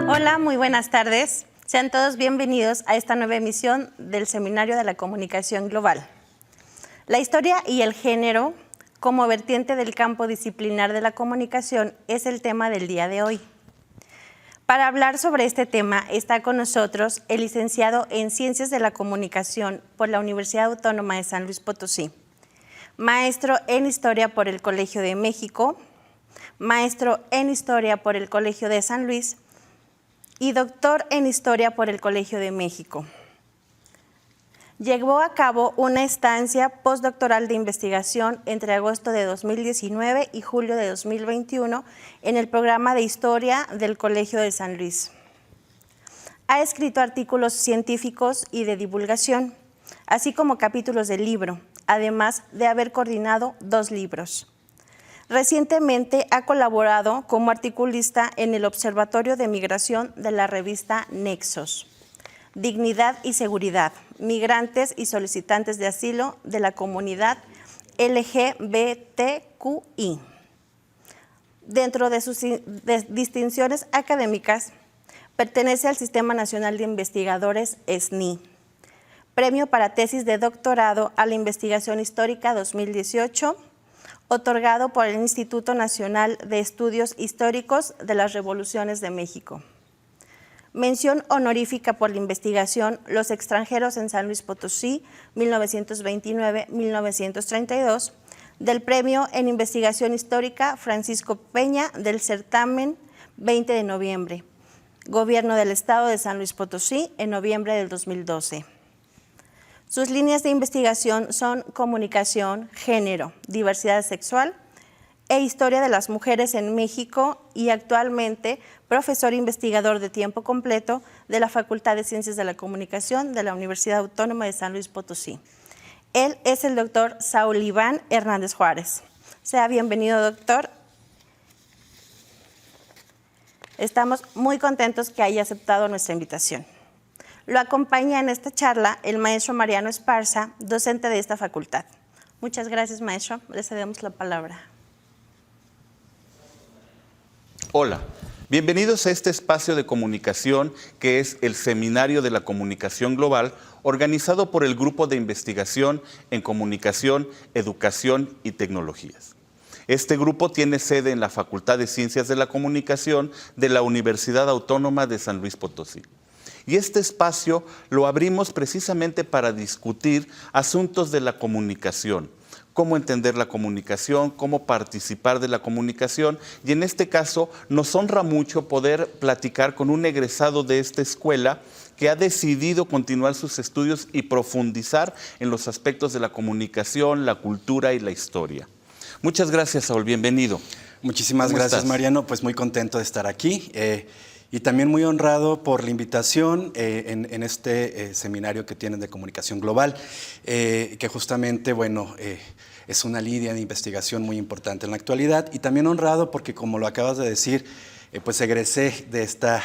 Hola, muy buenas tardes. Sean todos bienvenidos a esta nueva emisión del Seminario de la Comunicación Global. La historia y el género como vertiente del campo disciplinar de la comunicación es el tema del día de hoy. Para hablar sobre este tema está con nosotros el licenciado en Ciencias de la Comunicación por la Universidad Autónoma de San Luis Potosí, maestro en Historia por el Colegio de México, maestro en Historia por el Colegio de San Luis y doctor en Historia por el Colegio de México. Llevó a cabo una estancia postdoctoral de investigación entre agosto de 2019 y julio de 2021 en el programa de Historia del Colegio de San Luis. Ha escrito artículos científicos y de divulgación, así como capítulos del libro, además de haber coordinado 2 libros. Recientemente ha colaborado como articulista en el Observatorio de Migración de la revista Nexos, Dignidad y Seguridad, Migrantes y Solicitantes de Asilo de la Comunidad LGBTQI. Dentro de sus distinciones académicas, pertenece al Sistema Nacional de Investigadores SNI, Premio para Tesis de Doctorado a la Investigación Histórica 2018, otorgado por el Instituto Nacional de Estudios Históricos de las Revoluciones de México. Mención honorífica por la investigación Los extranjeros en San Luis Potosí, 1929-1932, del Premio en Investigación Histórica Francisco Peña del certamen 20 de noviembre, Gobierno del Estado de San Luis Potosí, en noviembre del 2012. Sus líneas de investigación son comunicación, género, diversidad sexual e historia de las mujeres en México y actualmente profesor investigador de tiempo completo de la Facultad de Ciencias de la Comunicación de la Universidad Autónoma de San Luis Potosí. Él es el doctor Saúl Iván Hernández Juárez. Sea bienvenido, doctor. Estamos muy contentos que haya aceptado nuestra invitación. Lo acompaña en esta charla el maestro Mariano Esparza, docente de esta facultad. Muchas gracias, maestro. Le cedemos la palabra. Hola, bienvenidos a este espacio de comunicación que es el Seminario de la Comunicación Global, organizado por el Grupo de Investigación en Comunicación, Educación y Tecnologías. Este grupo tiene sede en la Facultad de Ciencias de la Comunicación de la Universidad Autónoma de San Luis Potosí. Y este espacio lo abrimos precisamente para discutir asuntos de la comunicación, cómo entender la comunicación, cómo participar de la comunicación, y en este caso nos honra mucho poder platicar con un egresado de esta escuela que ha decidido continuar sus estudios y profundizar en los aspectos de la comunicación, la cultura y la historia. Muchas gracias, Saúl, bienvenido. Muchísimas gracias, Mariano, pues muy contento de estar aquí. Y también muy honrado por la invitación en este seminario que tienen de comunicación global, que justamente, bueno, es una línea de investigación muy importante en la actualidad, y también honrado porque, como lo acabas de decir, pues egresé de esta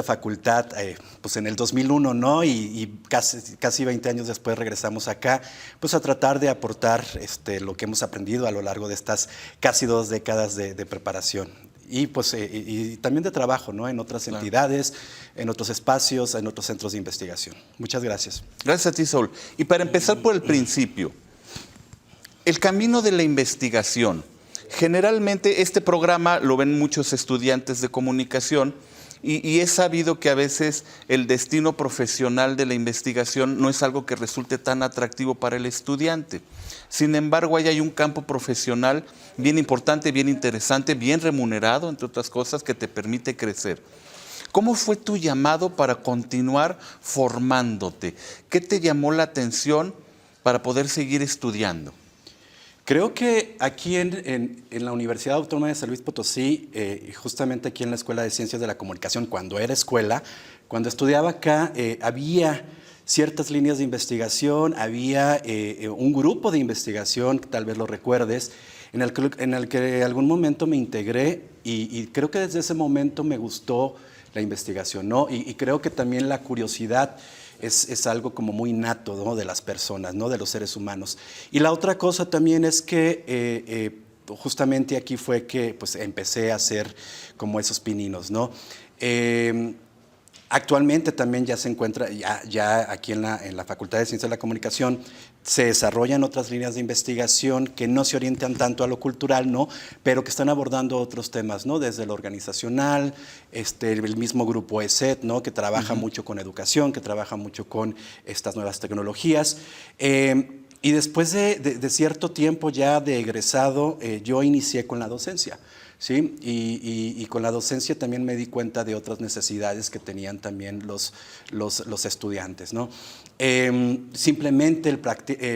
facultad pues en el 2001, ¿no? Y casi 20 años después regresamos acá, pues a tratar de aportar lo que hemos aprendido a lo largo de estas casi 2 décadas de preparación. Y, pues, y también de trabajo, ¿no? En otras entidades, en otros espacios, en otros centros de investigación. Muchas gracias. Gracias a ti, Saúl. Y para empezar por el principio, el camino de la investigación. Generalmente este programa lo ven muchos estudiantes de comunicación y es sabido que a veces el destino profesional de la investigación no es algo que resulte tan atractivo para el estudiante. Sin embargo, ahí hay un campo profesional bien importante, bien interesante, bien remunerado, entre otras cosas, que te permite crecer. ¿Cómo fue tu llamado para continuar formándote? ¿Qué te llamó la atención para poder seguir estudiando? Creo que aquí en la Universidad Autónoma de San Luis Potosí, justamente aquí en la Escuela de Ciencias de la Comunicación, cuando era escuela, cuando estudiaba acá, había ciertas líneas de investigación, había un grupo de investigación, tal vez lo recuerdes, en el que en algún momento me integré y creo que desde ese momento me gustó la investigación, ¿no? Y creo que también la curiosidad es algo como muy innato, ¿no?, de las personas, ¿no?, de los seres humanos. Y la otra cosa también es que justamente aquí fue que pues, empecé a hacer como esos pininos, ¿no? Actualmente también ya se encuentra, ya aquí en la Facultad de Ciencias de la Comunicación, se desarrollan otras líneas de investigación que no se orientan tanto a lo cultural, ¿no?, pero que están abordando otros temas, ¿no?, desde lo organizacional, el mismo grupo ESET, ¿no?, que trabaja mucho con educación, que trabaja mucho con estas nuevas tecnologías. Y después de cierto tiempo ya de egresado, yo inicié con la docencia. ¿Sí? Y con la docencia también me di cuenta de otras necesidades que tenían también los estudiantes, ¿no? Simplemente el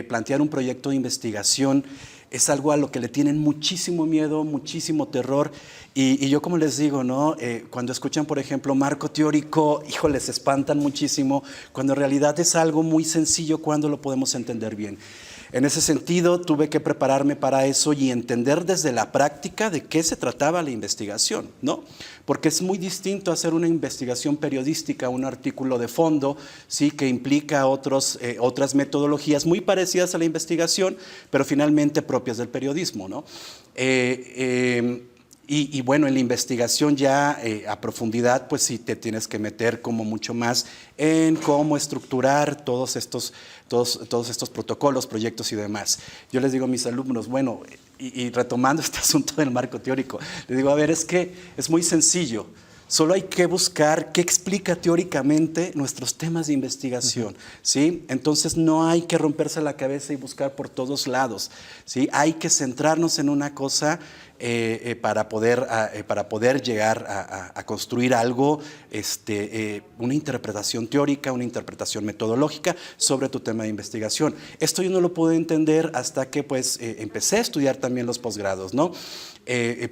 plantear un proyecto de investigación es algo a lo que le tienen muchísimo miedo, muchísimo terror, y yo como les digo, ¿no?, cuando escuchan, por ejemplo, marco teórico, híjole, se espantan muchísimo, cuando en realidad es algo muy sencillo cuando lo podemos entender bien. En ese sentido, tuve que prepararme para eso y entender desde la práctica de qué se trataba la investigación, ¿no? Porque es muy distinto hacer una investigación periodística, un artículo de fondo, ¿sí?, que implica otras metodologías muy parecidas a la investigación, pero finalmente propias del periodismo, ¿no? Y bueno, en la investigación ya a profundidad, pues sí te tienes que meter como mucho más en cómo estructurar todos estos protocolos, proyectos y demás. Yo les digo a mis alumnos, bueno, y retomando este asunto del marco teórico, les digo, a ver, es que es muy sencillo. Solo hay que buscar qué explica teóricamente nuestros temas de investigación, ¿sí? Entonces no hay que romperse la cabeza y buscar por todos lados, ¿sí? Hay que centrarnos en una cosa para poder llegar a construir algo, una interpretación teórica, una interpretación metodológica sobre tu tema de investigación. Esto yo no lo pude entender hasta que pues, empecé a estudiar también los posgrados, ¿no?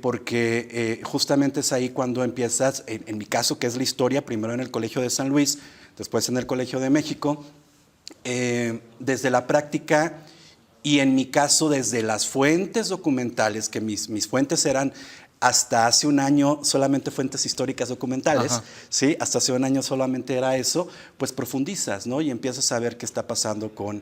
Porque justamente es ahí cuando empiezas, en mi caso que es la historia, primero en el Colegio de San Luis, después en el Colegio de México, desde la práctica y en mi caso desde las fuentes documentales, que mis fuentes eran hasta hace un año solamente fuentes históricas documentales, ¿sí? Hasta hace un año solamente era eso, pues profundizas, ¿no? Y empiezas a ver qué está pasando con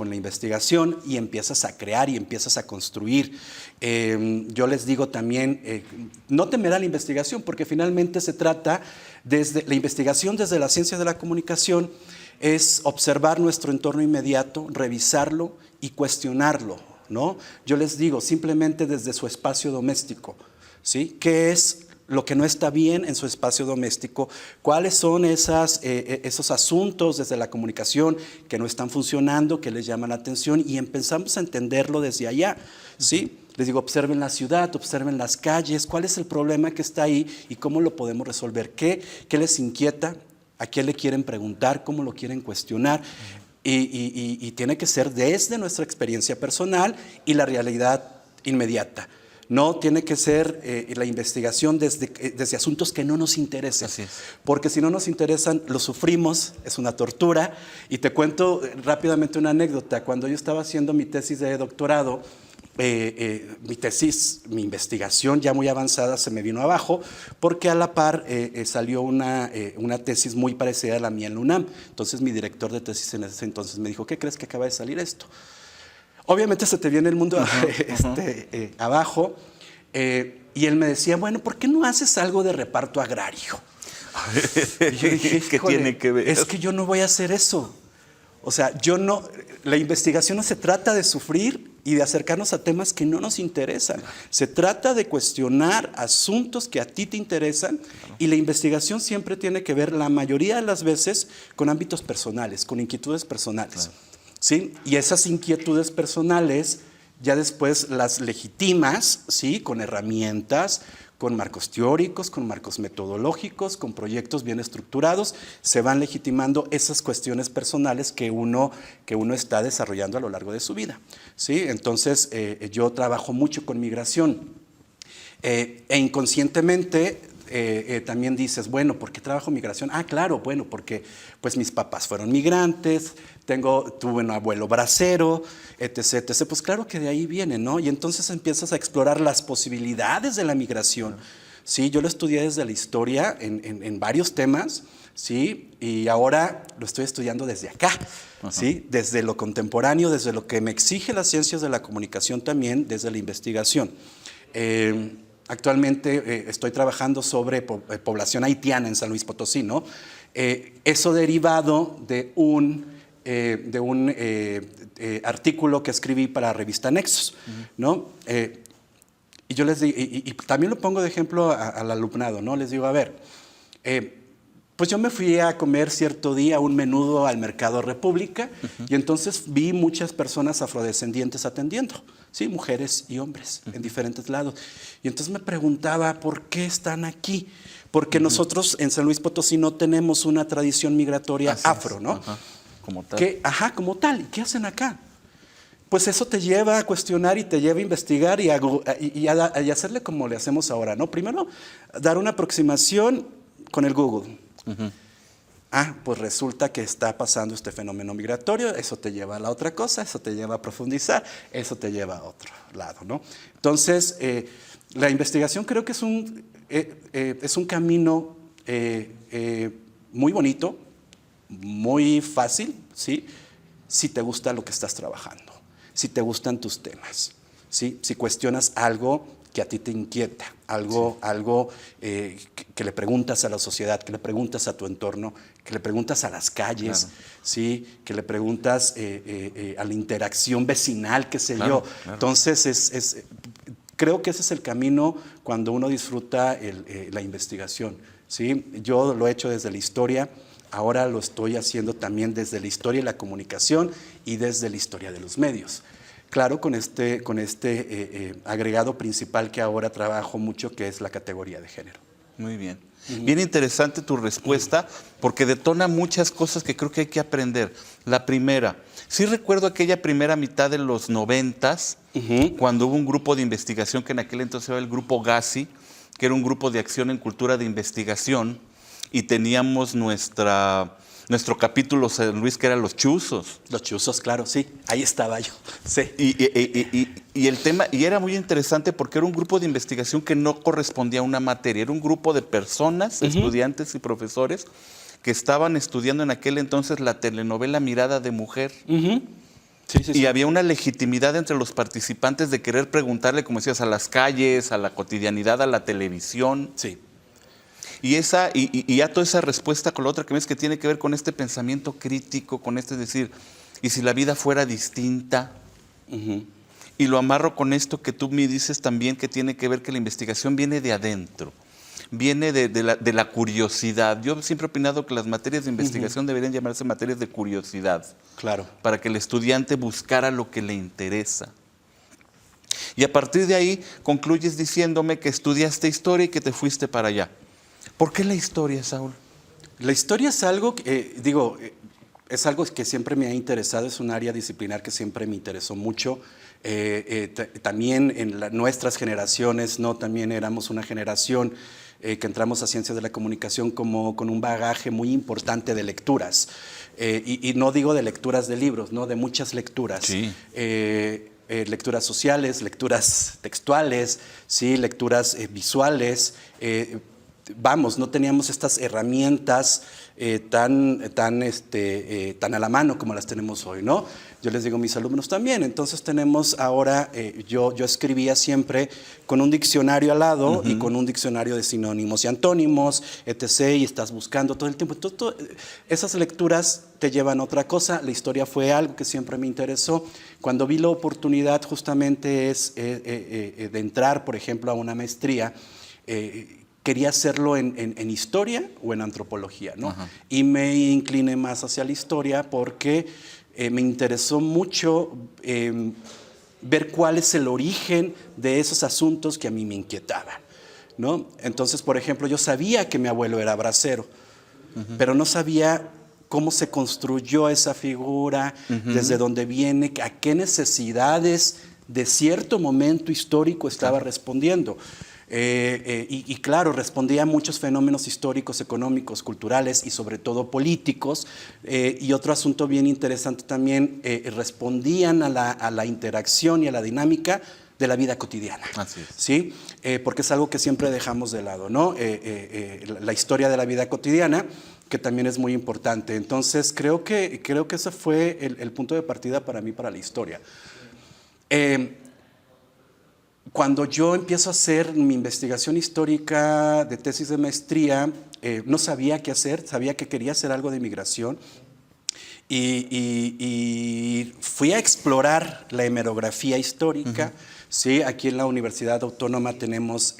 la investigación y empiezas a crear y empiezas a construir. Yo les digo también, no temer a la investigación, porque finalmente se trata, desde la investigación desde la ciencia de la comunicación, es observar nuestro entorno inmediato, revisarlo y cuestionarlo, ¿no? Yo les digo, simplemente desde su espacio doméstico, ¿sí? ¿Qué es lo que no está bien en su espacio doméstico? ¿Cuáles son esos asuntos desde la comunicación que no están funcionando, que les llaman la atención? Y empezamos a entenderlo desde allá, ¿sí? Les digo, observen la ciudad, observen las calles, cuál es el problema que está ahí y cómo lo podemos resolver, qué les inquieta, a quién le quieren preguntar, cómo lo quieren cuestionar. Y tiene que ser desde nuestra experiencia personal y la realidad inmediata. No tiene que ser la investigación desde asuntos que no nos interesen. Así es. Porque si no nos interesan, lo sufrimos, es una tortura. Y te cuento rápidamente una anécdota. Cuando yo estaba haciendo mi tesis de doctorado, mi investigación ya muy avanzada se me vino abajo porque a la par salió una tesis muy parecida a la mía en la UNAM. Entonces mi director de tesis en ese entonces me dijo, ¿qué crees que acaba de salir esto? Obviamente se te viene el mundo abajo y él me decía, bueno, ¿por qué no haces algo de reparto agrario? Y yo dije, ¿qué tiene que ver? Es que yo no voy a hacer eso. O sea, la investigación no se trata de sufrir y de acercarnos a temas que no nos interesan. Se trata de cuestionar asuntos que a ti te interesan y la investigación siempre tiene que ver, la mayoría de las veces, con ámbitos personales, con inquietudes personales. ¿Sí? Y esas inquietudes personales ya después las legitimas, ¿sí? Con herramientas, con marcos teóricos, con marcos metodológicos, con proyectos bien estructurados, se van legitimando esas cuestiones personales que uno está desarrollando a lo largo de su vida, ¿sí? Entonces, yo trabajo mucho con migración e inconscientemente también dices, bueno, ¿por qué trabajo migración? Ah, claro, bueno, porque pues mis papás fueron migrantes, tuve un abuelo bracero, etc., etc. Pues claro que de ahí viene, ¿no? Y entonces empiezas a explorar las posibilidades de la migración. Sí, yo lo estudié desde la historia en varios temas, ¿sí? Y ahora lo estoy estudiando desde acá, ¿sí? Desde lo contemporáneo, desde lo que me exige las ciencias de la comunicación también, desde la investigación. Actualmente estoy trabajando sobre población haitiana en San Luis Potosí, ¿no? Eso derivado de un artículo que escribí para la revista Nexos, ¿no? Y yo les digo, y también lo pongo de ejemplo al alumnado, ¿no? Les digo, a ver, pues yo me fui a comer cierto día un menudo al Mercado República y entonces vi muchas personas afrodescendientes atendiendo, ¿sí? Mujeres y hombres en diferentes lados. Y entonces me preguntaba, ¿por qué están aquí? Porque nosotros en San Luis Potosí no tenemos una tradición migratoria afro, ¿no? Ajá, como tal. Como tal. ¿Y qué hacen acá? Pues eso te lleva a cuestionar y te lleva a investigar y a hacerle como le hacemos ahora, ¿no? Primero, dar una aproximación con el Google. Pues resulta que está pasando este fenómeno migratorio, eso te lleva a la otra cosa, eso te lleva a profundizar, eso te lleva a otro lado, ¿no? Entonces, la investigación creo que es un camino muy bonito, muy fácil, ¿sí? Si te gusta lo que estás trabajando, si te gustan tus temas, ¿sí? Si cuestionas algo que a ti te inquieta, algo que le preguntas a la sociedad, que le preguntas a tu entorno, que le preguntas a las calles, claro. ¿Sí? Que le preguntas a la interacción vecinal, qué sé yo. Claro. Entonces, creo que ese es el camino cuando uno disfruta la investigación, ¿sí? Yo lo he hecho desde la historia, ahora lo estoy haciendo también desde la historia y la comunicación y desde la historia de los medios. Claro, con este agregado principal que ahora trabajo mucho, que es la categoría de género. Muy bien. Bien interesante tu respuesta, porque detona muchas cosas que creo que hay que aprender. La primera, sí recuerdo aquella primera mitad de los 90s, cuando hubo un grupo de investigación que en aquel entonces era el Grupo GACI, que era un grupo de acción en cultura de investigación, y teníamos nuestro capítulo San Luis, que eran los chuzos. Los chuzos, claro, sí. Ahí estaba yo. Sí. Y el tema, y era muy interesante porque era un grupo de investigación que no correspondía a una materia. Era un grupo de personas, estudiantes y profesores, que estaban estudiando en aquel entonces la telenovela Mirada de Mujer. Y había una legitimidad entre los participantes de querer preguntarle, como decías, a las calles, a la cotidianidad, a la televisión. Sí. Y ya toda esa respuesta con la otra que ves que tiene que ver con este pensamiento crítico, con es decir, ¿y si la vida fuera distinta? Y lo amarro con esto que tú me dices también, que tiene que ver que la investigación viene de adentro, viene de la curiosidad. Yo siempre he opinado que las materias de investigación deberían llamarse materias de curiosidad. Claro. Para que el estudiante buscara lo que le interesa. Y a partir de ahí concluyes diciéndome que estudiaste historia y que te fuiste para allá. ¿Por qué la historia, Saúl? La historia es algo, es algo que siempre me ha interesado, es un área disciplinar que siempre me interesó mucho. También en nuestras generaciones, ¿no? También éramos una generación que entramos a ciencias de la comunicación con un bagaje muy importante de lecturas. Y no digo de lecturas de libros, ¿no? De muchas lecturas. Sí. Lecturas sociales, lecturas textuales, ¿sí? Lecturas visuales. Vamos, no teníamos estas herramientas tan a la mano como las tenemos hoy, ¿no? Yo les digo a mis alumnos también. Entonces tenemos ahora, yo escribía siempre con un diccionario al lado y con un diccionario de sinónimos y antónimos, etc. Y estás buscando todo el tiempo. Entonces, esas lecturas te llevan a otra cosa. La historia fue algo que siempre me interesó. Cuando vi la oportunidad justamente de entrar, por ejemplo, a una maestría, quería hacerlo en historia o en antropología, ¿no? Y me incliné más hacia la historia porque me interesó mucho ver cuál es el origen de esos asuntos que a mí me inquietaban, ¿no? Entonces, por ejemplo, yo sabía que mi abuelo era bracero, pero no sabía cómo se construyó esa figura, desde dónde viene, a qué necesidades de cierto momento histórico estaba respondiendo. Y claro, respondía a muchos fenómenos históricos, económicos, culturales y sobre todo políticos. Y otro asunto bien interesante también, respondían a la interacción y a la dinámica de la vida cotidiana. Así es. ¿Sí? Porque es algo que siempre dejamos de lado, ¿no? La historia de la vida cotidiana, que también es muy importante. Entonces, creo que ese fue el punto de partida para mí, para la historia. Cuando yo empiezo a hacer mi investigación histórica de tesis de maestría, no sabía qué hacer, sabía que quería hacer algo de migración y fui a explorar la hemerografía histórica. Sí, aquí en la Universidad Autónoma tenemos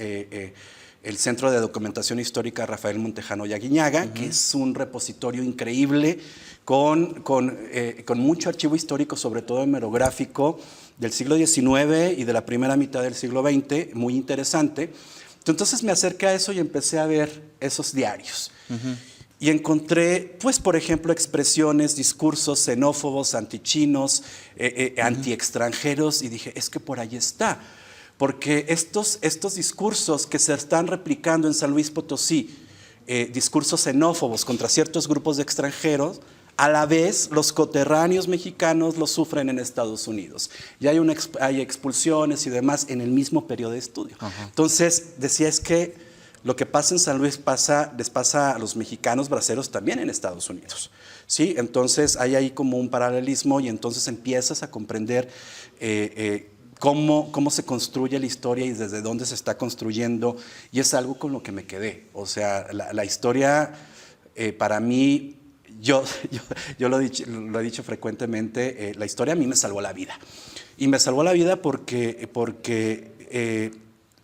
el Centro de Documentación Histórica Rafael Montejano y Aguiñaga, que es un repositorio increíble con mucho archivo histórico, sobre todo hemerográfico, del siglo XIX y de la primera mitad del siglo XX, muy interesante. Entonces me acerqué a eso y empecé a ver esos diarios. Y encontré, pues, por ejemplo, expresiones, discursos xenófobos, antichinos, antiextranjeros, y dije, es que por ahí está. Porque estos discursos que se están replicando en San Luis Potosí, discursos xenófobos contra ciertos grupos de extranjeros, a la vez los coterráneos mexicanos los sufren en Estados Unidos. Y hay expulsiones y demás en el mismo periodo de estudio. Entonces, decía, es que lo que pasa en San Luis les pasa a los mexicanos braceros también en Estados Unidos. ¿Sí? Entonces, hay ahí como un paralelismo y entonces empiezas a comprender cómo se construye la historia y desde dónde se está construyendo, y es algo con lo que me quedé. O sea, la historia para mí, yo lo he dicho frecuentemente, la historia a mí me salvó la vida. Y me salvó la vida porque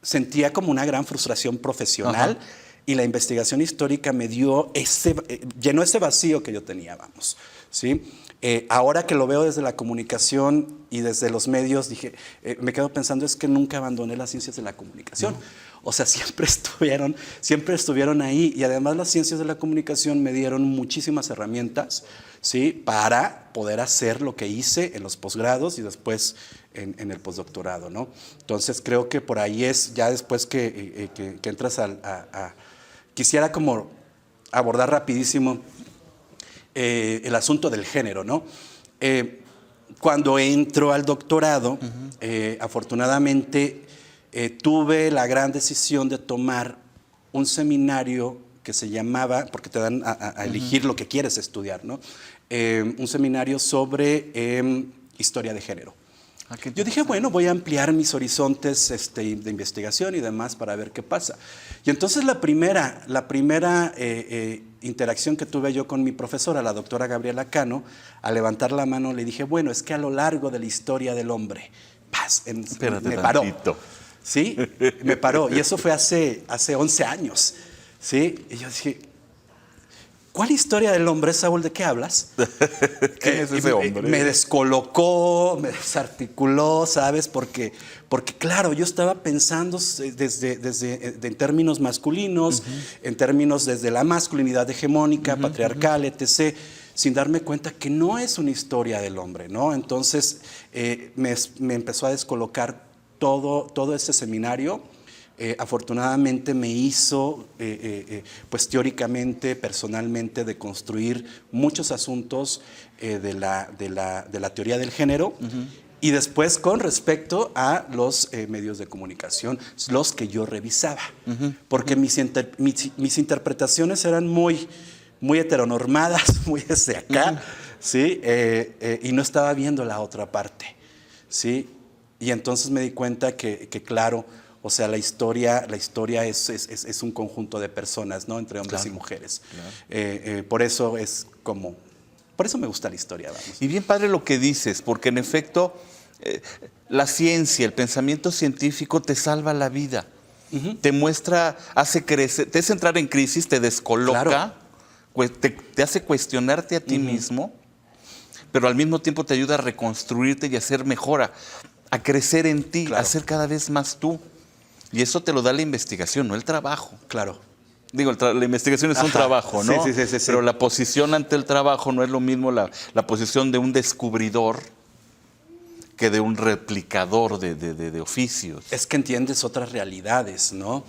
sentía como una gran frustración profesional. Y la investigación histórica me dio llenó ese vacío que yo tenía, vamos, ¿sí? Ahora que lo veo desde la comunicación y desde los medios, me quedo pensando, es que nunca abandoné las ciencias de la comunicación. O sea, siempre estuvieron ahí, y además las ciencias de la comunicación me dieron muchísimas herramientas, ¿sí? Para poder hacer lo que hice en los posgrados y después en el postdoctorado, ¿no? Entonces creo que por ahí es, ya después que entras quisiera como abordar rapidísimo el asunto del género, ¿no? Cuando entro al doctorado, afortunadamente tuve la gran decisión de tomar un seminario que se llamaba, porque te dan a elegir lo que quieres estudiar, ¿no? Un seminario sobre historia de género. Yo dije, bueno, voy a ampliar mis horizontes de investigación y demás para ver qué pasa. Y entonces la primera interacción que tuve yo con mi profesora, la doctora Gabriela Cano, al levantar la mano le dije, bueno, es que a lo largo de la historia del hombre, me paró. ¿Sí? Me paró. Y eso fue hace 11 años. ¿Sí? Y yo dije, ¿cuál historia del hombre, Saúl? ¿De qué hablas? ¿Quién es ese hombre? Me descolocó, me desarticuló, ¿sabes? Porque claro, yo estaba pensando en términos masculinos, en términos desde la masculinidad hegemónica, patriarcal, etc., sin darme cuenta que no es una historia del hombre, ¿no? Entonces me empezó a descolocar todo ese seminario. Afortunadamente me hizo, pues teóricamente, personalmente, de construir muchos asuntos de la teoría del género, y después con respecto a los medios de comunicación, los que yo revisaba, porque mis interpretaciones eran muy heteronormadas, muy desde acá, ¿sí? Y no estaba viendo la otra parte, ¿sí? Y entonces me di cuenta que claro, o sea, la historia es un conjunto de personas, ¿no? Entre hombres y mujeres. Por eso me gusta la historia, vamos. Y bien padre lo que dices, porque en efecto la ciencia, el pensamiento científico te salva la vida. Te muestra, hace crecer, te hace entrar en crisis, te descoloca, te hace cuestionarte a ti mismo, pero al mismo tiempo te ayuda a reconstruirte y a ser mejor, a crecer en ti, a ser cada vez más tú. Y eso te lo da la investigación, no el trabajo. Claro. Digo, la investigación es un trabajo, ¿no? Sí. Pero la posición ante el trabajo no es lo mismo la posición de un descubridor que de un replicador de oficios. Es que entiendes otras realidades, ¿no?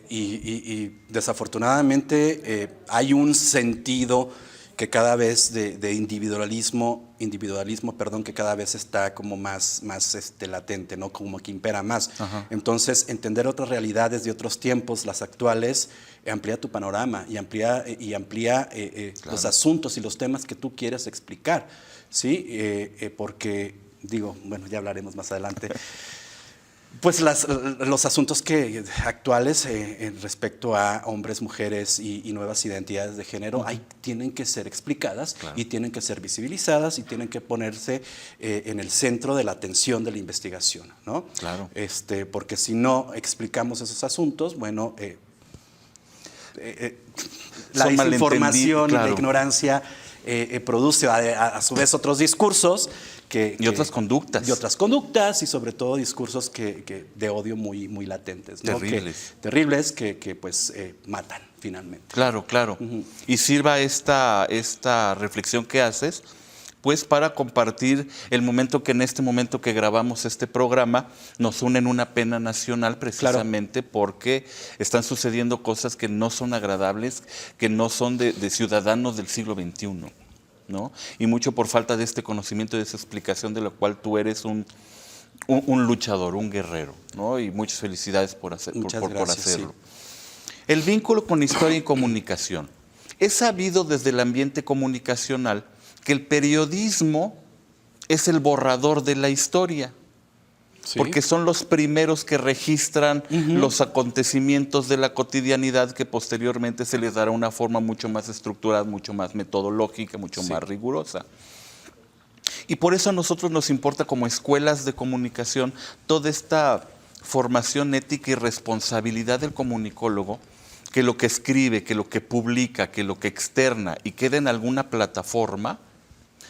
Y desafortunadamente hay un sentido que cada vez de individualismo, perdón, que cada vez está como más latente, ¿no? Como que impera más. Ajá. Entonces, entender otras realidades de otros tiempos, las actuales, amplía tu panorama y amplía los asuntos y los temas que tú quieres explicar, ¿sí? Porque, bueno, ya hablaremos más adelante. Pues los asuntos actuales respecto a hombres, mujeres y nuevas identidades de género tienen que ser explicadas, claro, y tienen que ser visibilizadas y tienen que ponerse en el centro de la atención de la investigación, ¿no? Claro. Porque si no explicamos esos asuntos, bueno, la desinformación, claro, y la ignorancia produce a su vez otros discursos y otras conductas y sobre todo discursos de odio muy, muy latentes, ¿no? Terribles que pues matan finalmente. Claro, claro. Y sirva esta reflexión que haces pues para compartir el momento que en este momento que grabamos este programa nos une en una pena nacional precisamente, claro, porque están sucediendo cosas que no son agradables, que no son de ciudadanos del siglo XXI. ¿No? Y mucho por falta de este conocimiento, de esa explicación de la cual tú eres un luchador, un guerrero, ¿no? Y muchas felicidades por hacerlo. Sí. El vínculo con historia y comunicación. Es sabido desde el ambiente comunicacional que el periodismo es el borrador de la historia. ¿Sí? Porque son los primeros que registran los acontecimientos de la cotidianidad que posteriormente se les dará una forma mucho más estructurada, mucho más metodológica, mucho más rigurosa. Y por eso a nosotros nos importa como escuelas de comunicación toda esta formación ética y responsabilidad del comunicólogo, que lo que escribe, que lo que publica, que lo que externa y queda en alguna plataforma,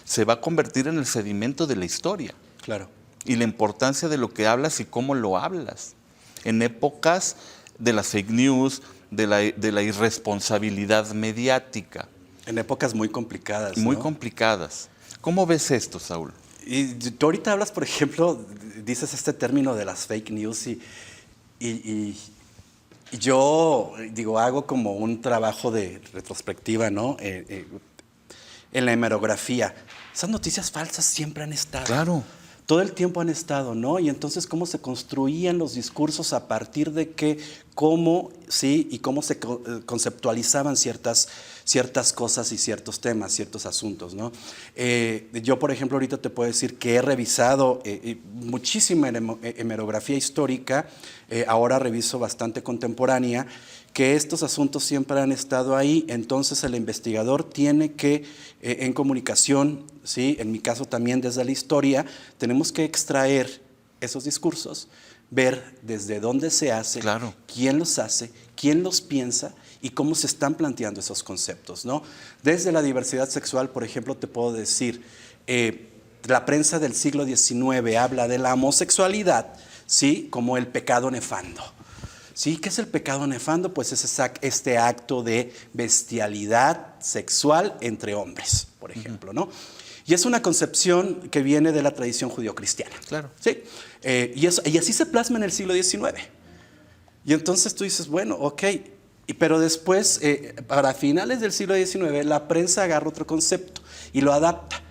se va a convertir en el sedimento de la historia. Claro. Y la importancia de lo que hablas y cómo lo hablas. En épocas de las fake news, de la irresponsabilidad mediática. En épocas muy complicadas. Muy, ¿no?, complicadas. ¿Cómo ves esto, Saúl? Y tú ahorita hablas, por ejemplo, dices este término de las fake news y yo hago como un trabajo de retrospectiva, ¿no? En la hemerografía. Esas noticias falsas siempre han estado. Claro. Todo el tiempo han estado, ¿no? Y entonces, ¿cómo se construían los discursos a partir de qué, cómo, sí, y cómo se conceptualizaban ciertas cosas y ciertos temas, ciertos asuntos, ¿no? Yo, por ejemplo, ahorita te puedo decir que he revisado muchísima hemerografía histórica, ahora reviso bastante contemporánea, que estos asuntos siempre han estado ahí, entonces el investigador tiene que, en comunicación, ¿sí?, en mi caso también desde la historia, tenemos que extraer esos discursos, ver desde dónde se hace, claro, quién los hace, quién los piensa y cómo se están planteando esos conceptos, ¿no? Desde la diversidad sexual, por ejemplo, te puedo decir, la prensa del siglo XIX habla de la homosexualidad, ¿sí?, como el pecado nefando. ¿Sí? ¿Qué es el pecado nefando? Pues es este acto de bestialidad sexual entre hombres, por ejemplo, ¿no? Y es una concepción que viene de la tradición judeocristiana. Claro. ¿Sí? Y así se plasma en el siglo XIX. Y entonces tú dices, bueno, ok, pero después, para finales del siglo XIX, la prensa agarra otro concepto y lo adapta.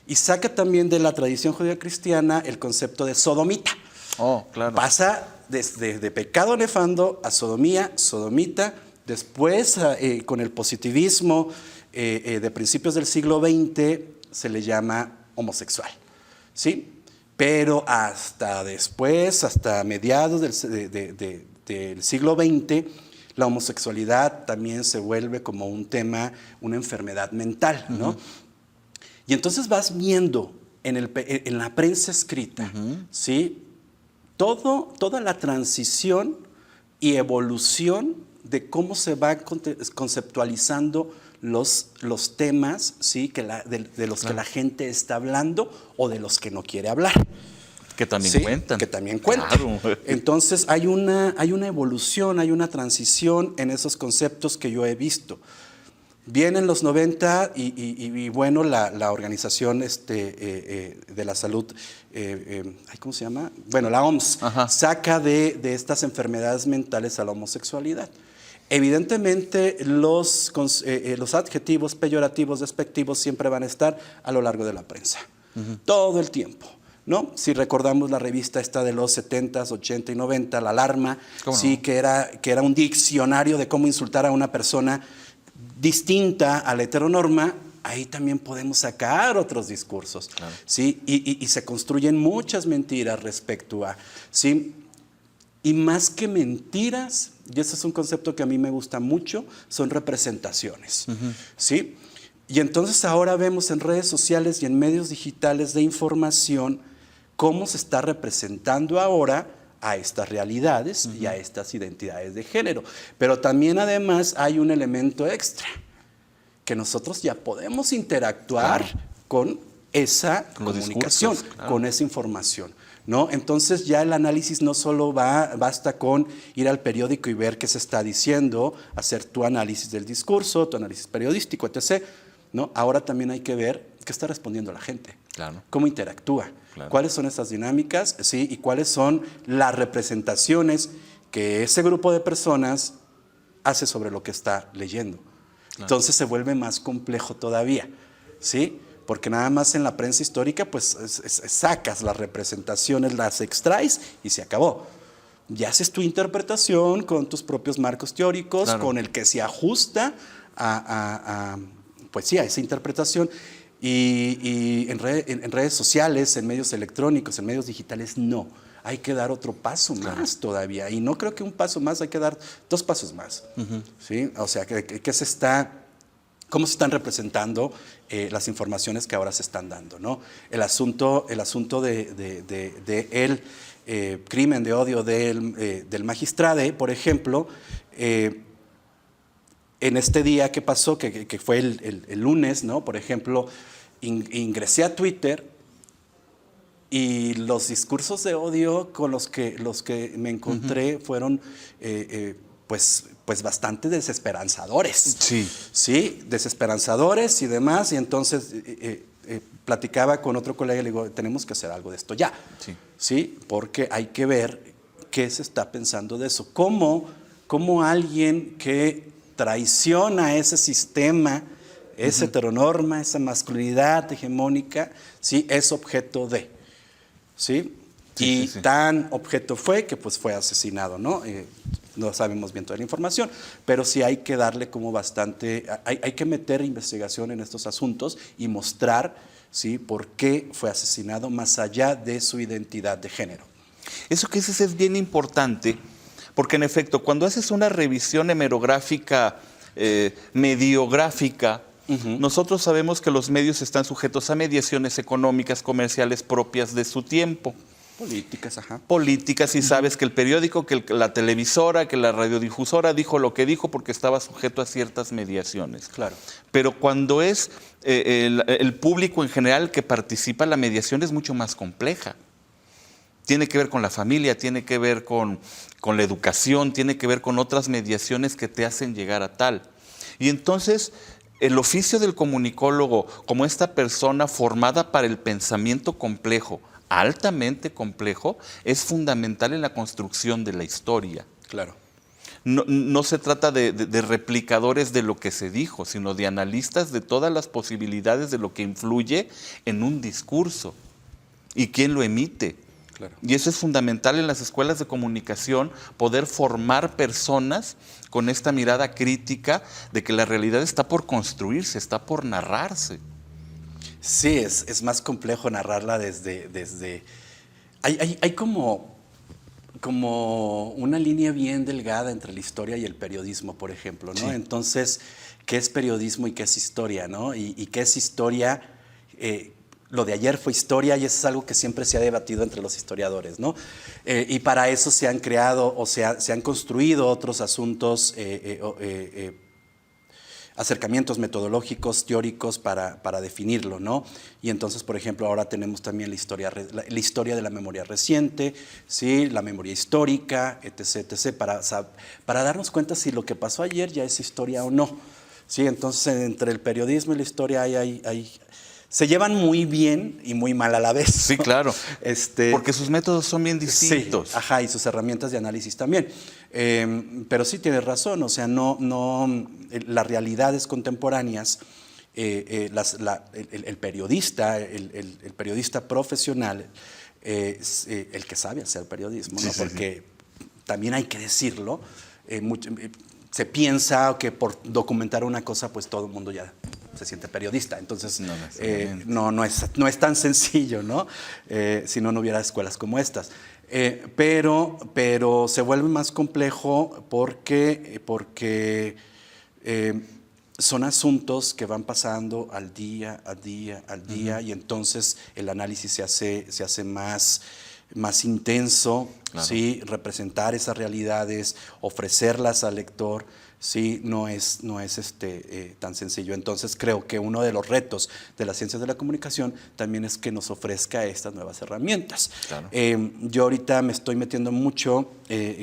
Y saca también de la tradición judeocristiana el concepto de sodomita. Oh, claro. Pasa de pecado nefando a sodomía, sodomita, después con el positivismo de principios del siglo XX se le llama homosexual, ¿sí? Pero hasta después, hasta mediados del siglo XX, la homosexualidad también se vuelve como un tema, una enfermedad mental, ¿no? Y entonces vas viendo en la prensa escrita, ¿sí?, toda la transición y evolución de cómo se van conceptualizando los temas, ¿sí?, de los que la gente está hablando o de los que no quiere hablar. Que también ¿sí?, cuentan. Que también cuentan. Claro. Entonces hay una evolución, hay una transición en esos conceptos que yo he visto. Vienen los 90 y bueno, la Organización de la Salud, ¿cómo se llama? Bueno, la OMS, saca de estas enfermedades mentales a la homosexualidad. Evidentemente, los adjetivos peyorativos, despectivos, siempre van a estar a lo largo de la prensa, todo el tiempo, ¿no? Si recordamos la revista esta de los 70s, 80 y 90, La Alarma, sí, que era un diccionario de cómo insultar a una persona distinta a la heteronorma. Ahí también podemos sacar otros discursos, claro. ¿Sí? Y se construyen muchas mentiras respecto a, ¿sí? Y más que mentiras, y ese es un concepto que a mí me gusta mucho, son representaciones, ¿sí? Y entonces ahora vemos en redes sociales y en medios digitales de información cómo se está representando ahora a estas realidades y a estas identidades de género. Pero también además hay un elemento extra, que nosotros ya podemos interactuar con esa comunicación, con esa información, ¿no? Entonces ya el análisis no solo basta con ir al periódico y ver qué se está diciendo, hacer tu análisis del discurso, tu análisis periodístico, etc., ¿no? Ahora también hay que ver qué está respondiendo la gente, claro. Cómo interactúa, claro. Cuáles son estas dinámicas, ¿sí? Y cuáles son las representaciones que ese grupo de personas hace sobre lo que está leyendo. Claro. Entonces se vuelve más complejo todavía, ¿sí? Porque nada más en la prensa histórica, pues sacas las representaciones, las extraes y se acabó. Y haces tu interpretación con tus propios marcos teóricos, claro. Con el que se ajusta pues sí, a esa interpretación. Y en redes sociales, en medios electrónicos, en medios digitales, no. Hay que dar otro paso más todavía. Y no creo que un paso más, hay que dar 2 pasos más. ¿Sí? O sea, ¿cómo se están representando las informaciones que ahora se están dando, ¿no? El asunto del crimen de odio del magistrado, por ejemplo, en este día que pasó, que fue el lunes, ¿no? Por ejemplo, ingresé a Twitter y los discursos de odio con los que me encontré fueron pues bastante desesperanzadores. Sí. Sí, desesperanzadores y demás. Y entonces platicaba con otro colega y le digo, tenemos que hacer algo de esto ya. Sí. Sí, porque hay que ver qué se está pensando de eso. ¿Cómo alguien que traiciona ese sistema, esa heteronorma, esa masculinidad hegemónica, ¿sí? Es objeto de, ¿sí? Sí, y tan objeto fue que pues fue asesinado, ¿no? No sabemos bien toda la información, pero sí hay que darle como bastante, hay que meter investigación en estos asuntos y mostrar, ¿sí? Por qué fue asesinado más allá de su identidad de género. Eso que dices es bien importante, porque en efecto, cuando haces una revisión hemerográfica, mediográfica, nosotros sabemos que los medios están sujetos a mediaciones económicas, comerciales propias de su tiempo. Políticas, ajá. Políticas, y sabes que el periódico, que la televisora, que la radiodifusora dijo lo que dijo porque estaba sujeto a ciertas mediaciones. Claro. Pero cuando es el público en general que participa, la mediación es mucho más compleja. Tiene que ver con la familia, tiene que ver con la educación, tiene que ver con otras mediaciones que te hacen llegar a tal. Y entonces, el oficio del comunicólogo, como esta persona formada para el pensamiento complejo, altamente complejo, es fundamental en la construcción de la historia. Claro. No se trata de replicadores de lo que se dijo, sino de analistas de todas las posibilidades de lo que influye en un discurso y quién lo emite. Claro. Y eso es fundamental en las escuelas de comunicación, poder formar personas con esta mirada crítica de que la realidad está por construirse, está por narrarse. Sí, es más complejo narrarla desde... Hay como una línea bien delgada entre la historia y el periodismo, por ejemplo, ¿no? Sí. Entonces, ¿qué es periodismo y qué es historia, ¿no? Y qué es historia... Lo de ayer fue historia y eso es algo que siempre se ha debatido entre los historiadores, ¿no? Y para eso se han creado o se han construido otros asuntos, acercamientos metodológicos, teóricos para definirlo, ¿no? Y entonces, por ejemplo, ahora tenemos también la historia de la memoria reciente, ¿sí? La memoria histórica, etc., para darnos cuenta si lo que pasó ayer ya es historia o no, ¿sí? Entonces, entre el periodismo y la historia hay se llevan muy bien y muy mal a la vez. Sí, ¿no? claro. Porque sus métodos son bien distintos. Sí, ajá, y sus herramientas de análisis también. Pero sí tienes razón, o sea, las realidades contemporáneas, el periodista profesional es el que sabe hacer periodismo, ¿no? Porque también hay que decirlo, se piensa que por documentar una cosa, pues todo el mundo ya se siente periodista. Entonces, no es tan sencillo, ¿no? Si no hubiera escuelas como estas. Pero se vuelve más complejo porque son asuntos que van pasando al día, y entonces el análisis se hace más intenso, claro. ¿Sí? Representar esas realidades, ofrecerlas al lector, sí, no es tan sencillo. Entonces creo que uno de los retos de las ciencias de la comunicación también es que nos ofrezca estas nuevas herramientas. Claro. Yo ahorita me estoy metiendo mucho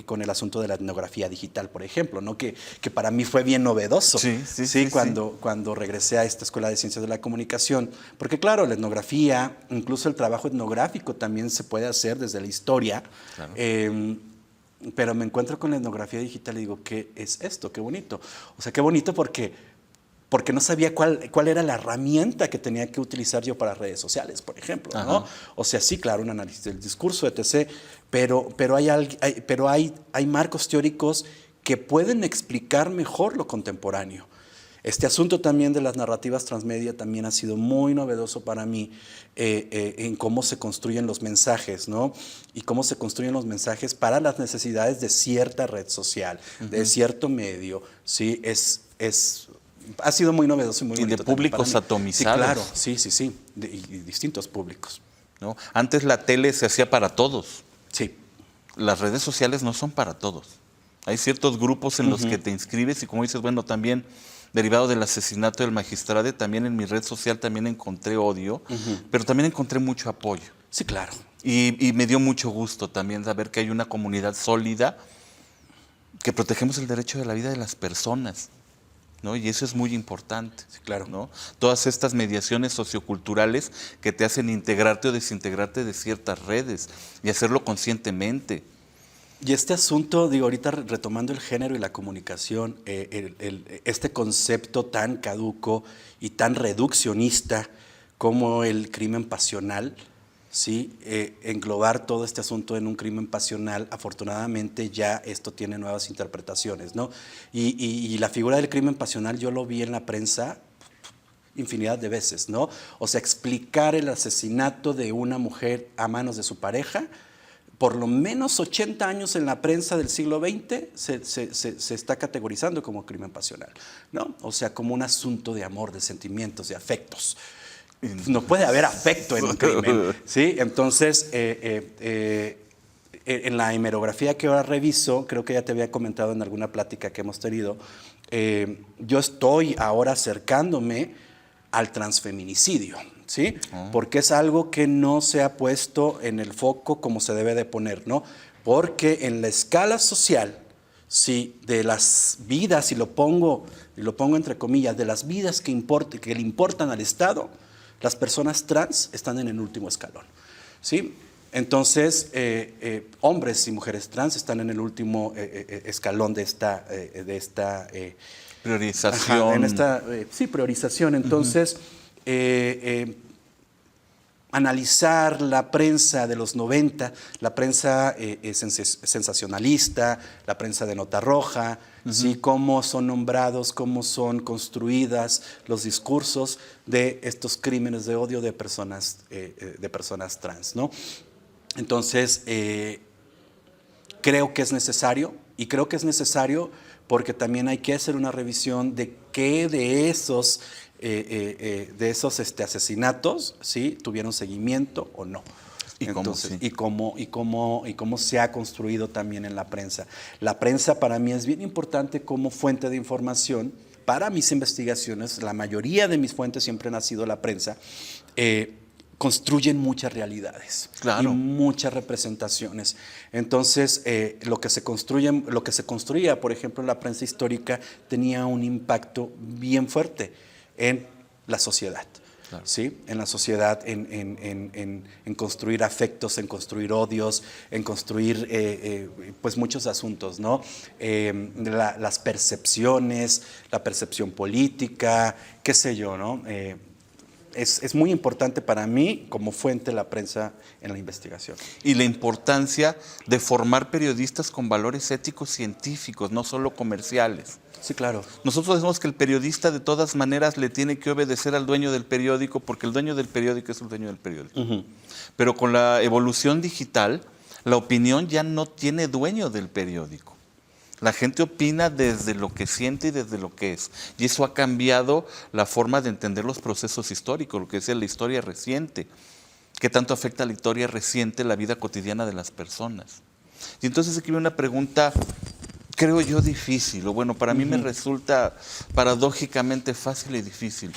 con el asunto de la etnografía digital, por ejemplo, ¿no? que para mí fue bien novedoso, sí, cuando regresé a esta Escuela de Ciencias de la Comunicación, porque claro, la etnografía, incluso el trabajo etnográfico también se puede hacer desde la historia. Claro. Pero me encuentro con la etnografía digital y digo, ¿qué es esto? Qué bonito. O sea, qué bonito porque no sabía cuál era la herramienta que tenía que utilizar yo para redes sociales, por ejemplo, ¿no? O sea, sí, claro, un análisis del discurso, etc., pero hay marcos teóricos que pueden explicar mejor lo contemporáneo. Este asunto también de las narrativas transmedia también ha sido muy novedoso para mí en cómo se construyen los mensajes, ¿no? Y cómo se construyen los mensajes para las necesidades de cierta red social, de cierto medio, ¿sí? Ha sido muy novedoso y muy bonito. Y de públicos atomizados. Sí, claro, sí, y distintos públicos. ¿No? Antes la tele se hacía para todos. Sí. Las redes sociales no son para todos. Hay ciertos grupos en los que te inscribes y, como dices, bueno, también derivado del asesinato del magistrado, también en mi red social también encontré odio, pero también encontré mucho apoyo. Sí, claro. Y me dio mucho gusto también saber que hay una comunidad sólida, que protegemos el derecho de la vida de las personas, ¿no? Y eso es muy importante. Sí, claro. ¿No? Todas estas mediaciones socioculturales que te hacen integrarte o desintegrarte de ciertas redes y hacerlo conscientemente. Y este asunto, digo, ahorita retomando el género y la comunicación, este concepto tan caduco y tan reduccionista como el crimen pasional, ¿sí? Englobar todo este asunto en un crimen pasional, afortunadamente ya esto tiene nuevas interpretaciones, ¿no? Y la figura del crimen pasional yo lo vi en la prensa infinidad de veces, ¿no? O sea, explicar el asesinato de una mujer a manos de su pareja. Por lo menos 80 años en la prensa del siglo XX se está categorizando como crimen pasional, ¿no? O sea, como un asunto de amor, de sentimientos, de afectos. No puede haber afecto en un crimen, ¿sí? Entonces, en la hemerografía que ahora reviso, creo que ya te había comentado en alguna plática que hemos tenido, yo estoy ahora acercándome al transfeminicidio, ¿sí? Porque es algo que no se ha puesto en el foco como se debe de poner, ¿no? Porque en la escala social, sí, de las vidas, y lo pongo entre comillas, de las vidas que le importan al Estado, las personas trans están en el último escalón, ¿sí? Entonces, hombres y mujeres trans están en el último escalón de esta priorización. Priorización. Entonces, analizar la prensa de los 90, la prensa sensacionalista, la prensa de nota roja, ¿sí? Cómo son nombrados, cómo son construidas los discursos de estos crímenes de odio de personas trans, ¿no? Entonces, creo que es necesario, y creo que es necesario porque también hay que hacer una revisión de qué de esos asesinatos, ¿sí? Tuvieron seguimiento o no. Y cómo se ha construido también en la prensa. La prensa para mí es bien importante como fuente de información. Para mis investigaciones, la mayoría de mis fuentes siempre han sido la prensa, construyen muchas realidades, claro, y muchas representaciones. Entonces, lo que se construía, por ejemplo, en la prensa histórica, tenía un impacto bien fuerte en la sociedad. Claro. ¿sí? En la sociedad, en construir afectos, en construir odios, en construir pues muchos asuntos, ¿no? Las percepciones, la percepción política, qué sé yo, ¿no? Es muy importante para mí como fuente la prensa en la investigación. Y la importancia de formar periodistas con valores éticos científicos, no solo comerciales. Sí, claro. Nosotros decimos que el periodista de todas maneras le tiene que obedecer al dueño del periódico porque el dueño del periódico es el dueño del periódico. Pero con la evolución digital, la opinión ya no tiene dueño del periódico. La gente opina desde lo que siente y desde lo que es. Y eso ha cambiado la forma de entender los procesos históricos, lo que decía la historia reciente. ¿Qué tanto afecta a la historia reciente la vida cotidiana de las personas? Y entonces aquí viene una pregunta, creo yo, difícil, o bueno, para mí me resulta paradójicamente fácil y difícil.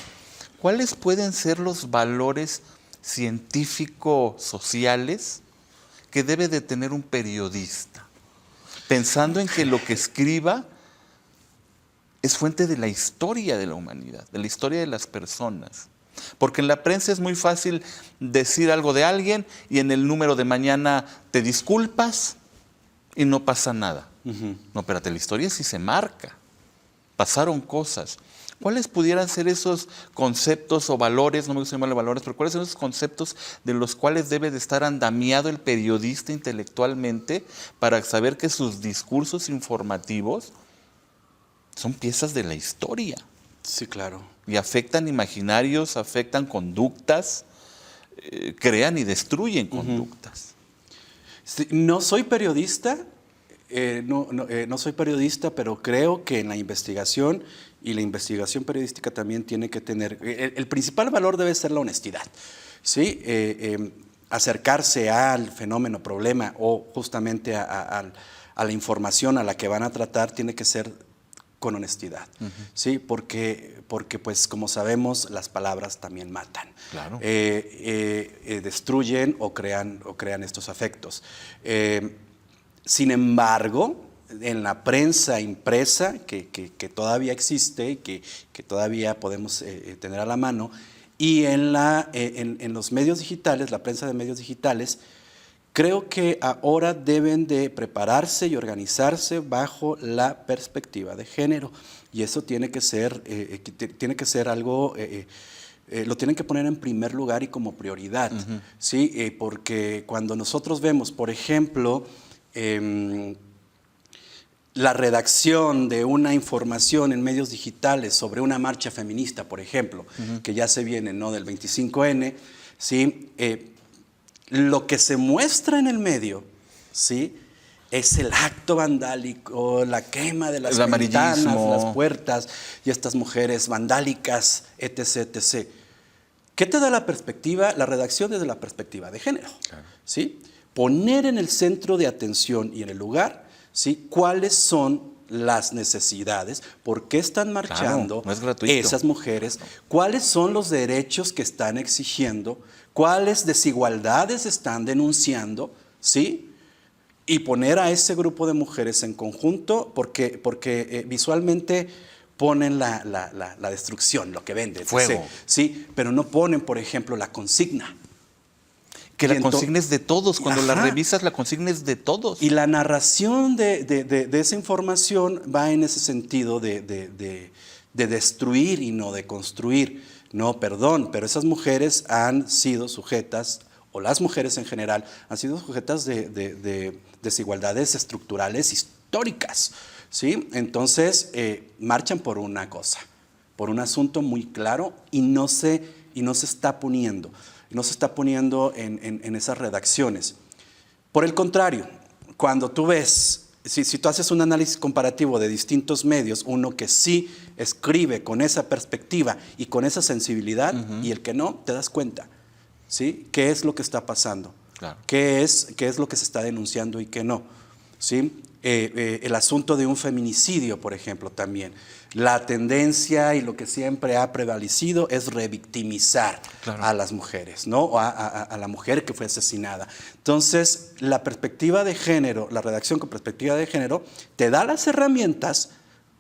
¿Cuáles pueden ser los valores científico-sociales que debe de tener un periodista? Pensando en que lo que escriba es fuente de la historia de la humanidad, de la historia de las personas. Porque en la prensa es muy fácil decir algo de alguien y en el número de mañana te disculpas y no pasa nada. No, espérate, la historia sí se marca. Pasaron cosas. ¿Cuáles pudieran ser esos conceptos o valores, no me gusta llamarle valores, pero cuáles son esos conceptos de los cuales debe de estar andamiado el periodista intelectualmente para saber que sus discursos informativos son piezas de la historia? Sí, claro. Y afectan imaginarios, afectan conductas, crean y destruyen conductas. Sí, no soy periodista, no soy periodista, pero creo que en la investigación y la investigación periodística también tiene que tener, el principal valor debe ser la honestidad, ¿sí? Acercarse al fenómeno, problema o justamente a la información a la que van a tratar tiene que ser con honestidad, ¿sí? Porque pues como sabemos las palabras también matan, Claro. destruyen o crean estos afectos. Sin embargo, en la prensa impresa, que todavía existe, que todavía podemos tener a la mano, y en los medios digitales, la prensa de medios digitales, creo que ahora deben de prepararse y organizarse bajo la perspectiva de género. Y eso tiene que ser algo, lo tienen que poner en primer lugar y como prioridad, ¿sí? Porque cuando nosotros vemos, por ejemplo, la redacción de una información en medios digitales sobre una marcha feminista, por ejemplo, que ya se viene, ¿no?, del 25N, ¿sí? Lo que se muestra en el medio, ¿sí?, es el acto vandálico, la quema de las ventanas, las puertas, y estas mujeres vandálicas, etc., etc. ¿Qué te da la perspectiva? La redacción desde la perspectiva de género, claro, ¿sí? Poner en el centro de atención y en el lugar, ¿sí?, cuáles son las necesidades, por qué están marchando, claro, no es gratuito, esas mujeres, cuáles son los derechos que están exigiendo, cuáles desigualdades están denunciando, ¿sí? Y poner a ese grupo de mujeres en conjunto, porque visualmente ponen la destrucción, lo que venden. Fuego. Sí, pero no ponen, por ejemplo, la consigna. Que la consigna es de todos, cuando la revisas la consigna es de todos. Y la narración de esa información va en ese sentido de destruir y no de construir. No, perdón, pero esas mujeres han sido sujetas, o las mujeres en general, han sido sujetas de desigualdades estructurales históricas, ¿sí? Entonces, marchan por una cosa, por un asunto muy claro y no se está poniendo. No se está poniendo en esas redacciones. Por el contrario, cuando tú ves, si tú haces un análisis comparativo de distintos medios, uno que sí escribe con esa perspectiva y con esa sensibilidad, y el que no, te das cuenta, ¿sí?, qué es lo que está pasando, claro, qué es lo que se está denunciando y qué no, ¿sí? El asunto de un feminicidio, por ejemplo, también. La tendencia y lo que siempre ha prevalecido es revictimizar, claro, a las mujeres, ¿no? O a la mujer que fue asesinada. Entonces, la perspectiva de género, la redacción con perspectiva de género, te da las herramientas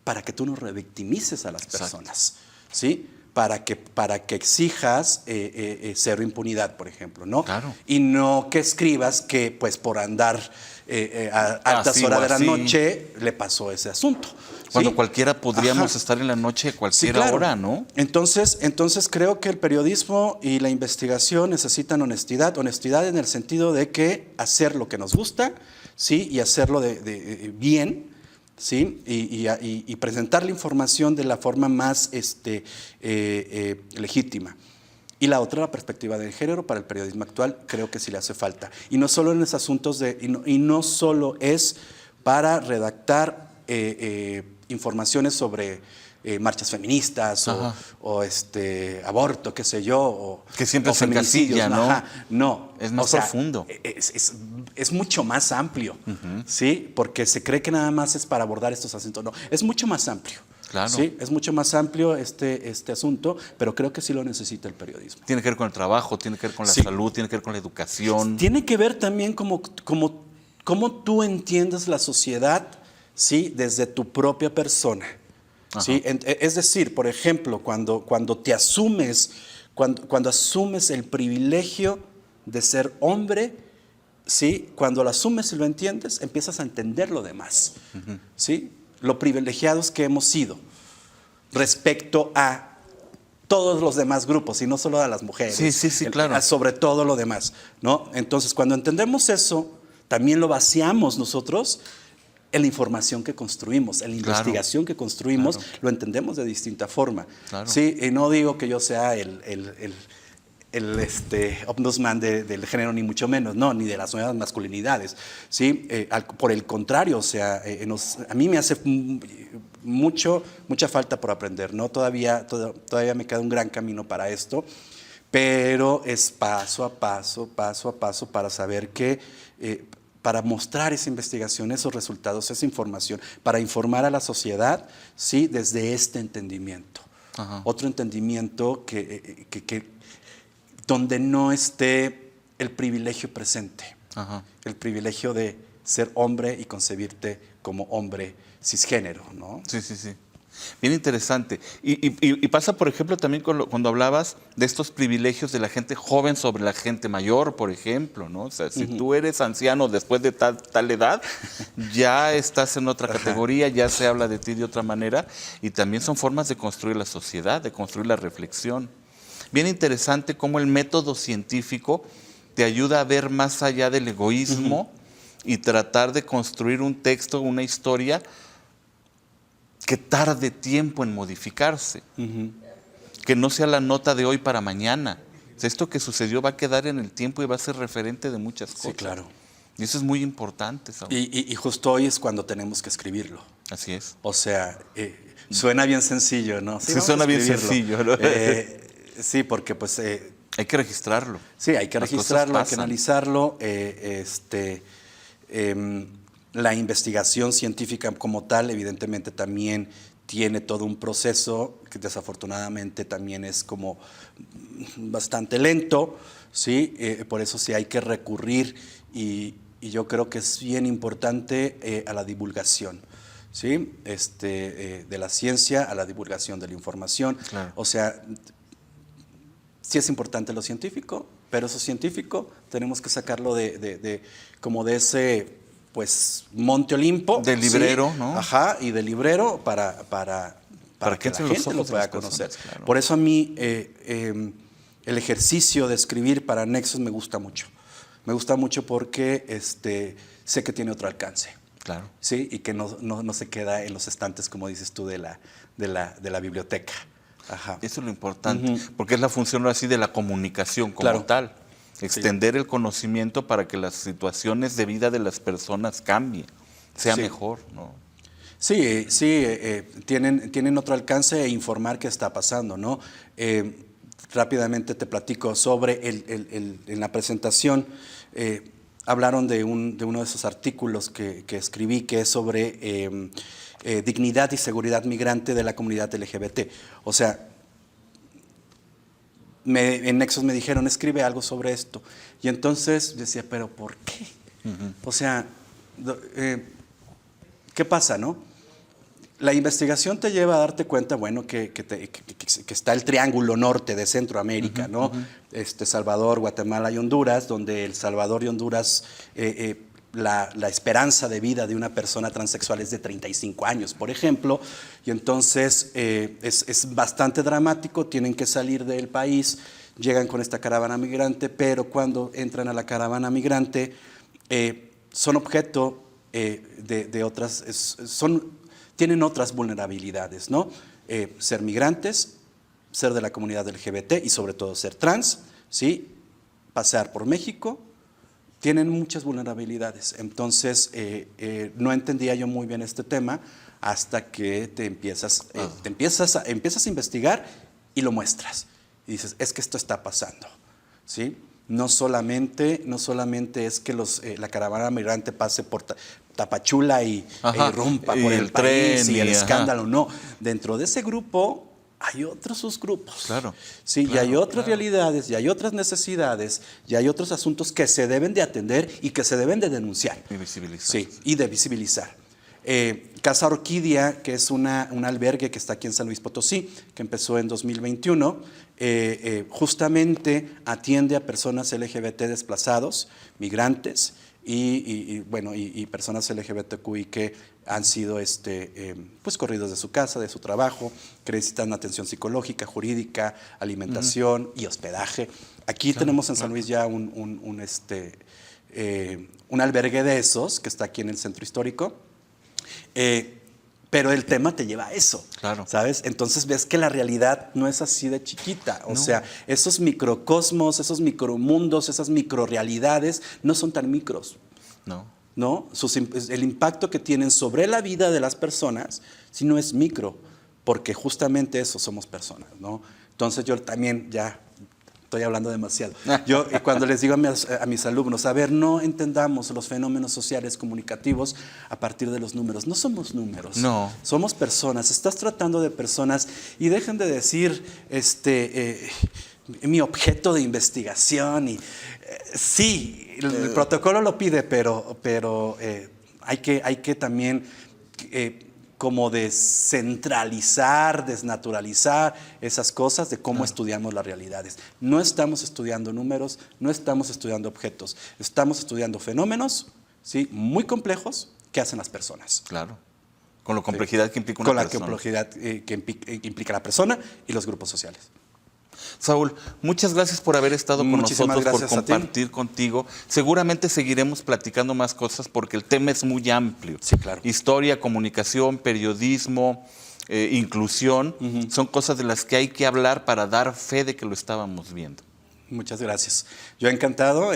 para que tú no revictimices a las personas, ¿sí? para que exijas cero impunidad, por ejemplo, ¿no? Claro. Y no que escribas que, pues, por andar a altas horas de la noche le pasó ese asunto. Cuando ¿sí? cualquiera podríamos Ajá. estar en la noche a cualquier Sí, claro. hora, ¿no? Entonces creo que el periodismo y la investigación necesitan honestidad. Honestidad en el sentido de que hacer lo que nos gusta, ¿sí? Y hacerlo de bien, ¿sí? Y presentar la información de la forma más legítima. Y la otra, la perspectiva de género para el periodismo actual, creo que sí le hace falta. Y no solo en los asuntos y no solo es para redactar informaciones sobre marchas feministas o aborto, qué sé yo. Que siempre o se encasilla, ¿no? Ajá, no. Es más profundo. Es mucho más amplio, ¿sí? Porque se cree que nada más es para abordar estos asuntos. No, es mucho más amplio. Claro. Sí, es mucho más amplio este asunto, pero creo que sí lo necesita el periodismo. Tiene que ver con el trabajo, tiene que ver con la Sí. salud, tiene que ver con la educación. Tiene que ver también cómo tú entiendes la sociedad, ¿sí? Desde tu propia persona. ¿Sí? Es decir, por ejemplo, cuando te asumes, cuando asumes el privilegio de ser hombre, ¿sí? Cuando lo asumes y lo entiendes, empiezas a entender lo demás, ¿sí? Lo privilegiados que hemos sido respecto a todos los demás grupos y no solo a las mujeres. Sí, claro. Sobre todo lo demás, ¿no? Entonces, cuando entendemos eso, también lo vaciamos nosotros en la información que construimos, en la investigación que construimos, lo entendemos de distinta forma. Claro. ¿Sí? Y no digo que yo sea el ombudsman del género, ni mucho menos, no, ni de las nuevas masculinidades. ¿Sí? Por el contrario, o sea, a mí me hace mucha falta por aprender, ¿no? Todavía me queda un gran camino para esto, pero es paso a paso para saber que para mostrar esa investigación, esos resultados, esa información, para informar a la sociedad, ¿sí? Desde este entendimiento. Otro entendimiento donde no esté el privilegio presente, el privilegio de ser hombre y concebirte como hombre cisgénero, ¿no? Sí. Bien interesante. Y pasa, por ejemplo, también cuando hablabas de estos privilegios de la gente joven sobre la gente mayor, por ejemplo, ¿no? O sea, si tú eres anciano después de tal edad, ya estás en otra categoría, ya se habla de ti de otra manera, y también son formas de construir la sociedad, de construir la reflexión. Bien interesante cómo el método científico te ayuda a ver más allá del egoísmo y tratar de construir un texto, una historia que tarde tiempo en modificarse, que no sea la nota de hoy para mañana. O sea, esto que sucedió va a quedar en el tiempo y va a ser referente de muchas cosas. Sí, claro. Y eso es muy importante, Saúl. Y justo hoy es cuando tenemos que escribirlo. Así es. O sea, suena bien sencillo, ¿no? Sí, suena bien sencillo, ¿no? Sí, porque pues... hay que registrarlo. Sí, hay que registrarlo, hay que analizarlo. La investigación científica como tal, evidentemente, también tiene todo un proceso que desafortunadamente también es como bastante lento, ¿sí? Por eso sí hay que recurrir y yo creo que es bien importante a la divulgación, ¿sí? De la ciencia a la divulgación de la información. Claro. O sea, sí es importante lo científico, pero eso científico tenemos que sacarlo como de ese... pues Monte Olimpo. Del librero, ¿sí? ¿no? Ajá, y del librero para que la gente lo pueda conocer. Claro. Por eso a mí el ejercicio de escribir para Nexos me gusta mucho. Me gusta mucho porque sé que tiene otro alcance. Claro. ¿Sí? Y que no se queda en los estantes, como dices tú, de la biblioteca. Ajá. Eso es lo importante, porque es la función así de la comunicación como tal. Extender el conocimiento para que las situaciones de vida de las personas cambien, sea mejor, ¿no? Sí, tienen otro alcance e informar qué está pasando, ¿no? Rápidamente te platico sobre en la presentación, hablaron de uno de esos artículos que escribí, que es sobre dignidad y seguridad migrante de la comunidad LGBT. O sea, en Nexos me dijeron, escribe algo sobre esto. Y entonces decía, ¿pero por qué? O sea, ¿qué pasa, no? La investigación te lleva a darte cuenta, bueno, que está el triángulo norte de Centroamérica, ¿no? Salvador, Guatemala y Honduras, donde El Salvador y Honduras, la esperanza de vida de una persona transexual es de 35 años, por ejemplo, y entonces es bastante dramático, tienen que salir del país, llegan con esta caravana migrante, pero cuando entran a la caravana migrante son objeto de otras, tienen otras vulnerabilidades, ¿no? Ser migrantes, ser de la comunidad LGBT y sobre todo ser trans, ¿sí? Pasear por México, tienen muchas vulnerabilidades. Entonces, no entendía yo muy bien este tema hasta que empiezas a investigar y lo muestras. Y dices, es que esto está pasando, ¿sí? No solamente es que la caravana migrante pase por Tapachula y irrumpa por el país tren y el escándalo, no. Dentro de ese grupo hay otros subgrupos. Claro. Sí, claro, y hay otras realidades, y hay otras necesidades, y hay otros asuntos que se deben de atender y que se deben de denunciar. Y visibilizar. Sí, y de visibilizar. Casa Orquídea, que es un albergue que está aquí en San Luis Potosí, que empezó en 2021, justamente atiende a personas LGBT desplazados, migrantes y personas LGBTQI que han sido pues corridos de su casa, de su trabajo, que necesitan atención psicológica, jurídica, alimentación y hospedaje. Aquí tenemos en San Luis ya un albergue de esos, que está aquí en el centro histórico. Pero el tema te lleva a eso, claro. ¿sabes? Entonces ves que la realidad no es así de chiquita. O sea, esos microcosmos, esos micromundos, esas microrealidades no son tan micros. ¿No? El impacto que tienen sobre la vida de las personas, si no es micro, porque justamente eso somos personas, ¿no? Entonces yo también ya estoy hablando demasiado. Yo cuando les digo a mis alumnos, a ver, no entendamos los fenómenos sociales comunicativos a partir de los números. No somos números. No. Somos personas. Estás tratando de personas y dejen de decir, mi objeto de investigación. Sí, el protocolo lo pide, pero hay que también como descentralizar, desnaturalizar esas cosas de cómo estudiamos las realidades. No estamos estudiando números, no estamos estudiando objetos, estamos estudiando fenómenos, ¿sí? Muy complejos que hacen las personas. Claro. Con la complejidad que implica una persona. Con la complejidad que implica la persona y los grupos sociales. Saúl, muchas gracias por haber estado con Muchísimas nosotros, por gracias compartir contigo. Seguramente seguiremos platicando más cosas porque el tema es muy amplio. Sí, claro. Historia, comunicación, periodismo, inclusión, son cosas de las que hay que hablar para dar fe de que lo estábamos viendo. Muchas gracias. Yo encantado,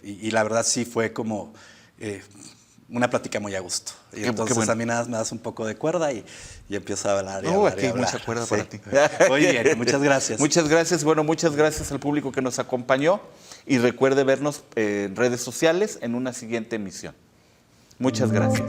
y la verdad sí fue como una plática muy a gusto. Y entonces bueno. A mí nada me das un poco de cuerda y empiezo a hablar. Aquí hay mucha cuerda para ti. Muy bien, muchas gracias. Muchas gracias. Bueno, muchas gracias al público que nos acompañó y recuerde vernos en redes sociales en una siguiente emisión. Muchas gracias.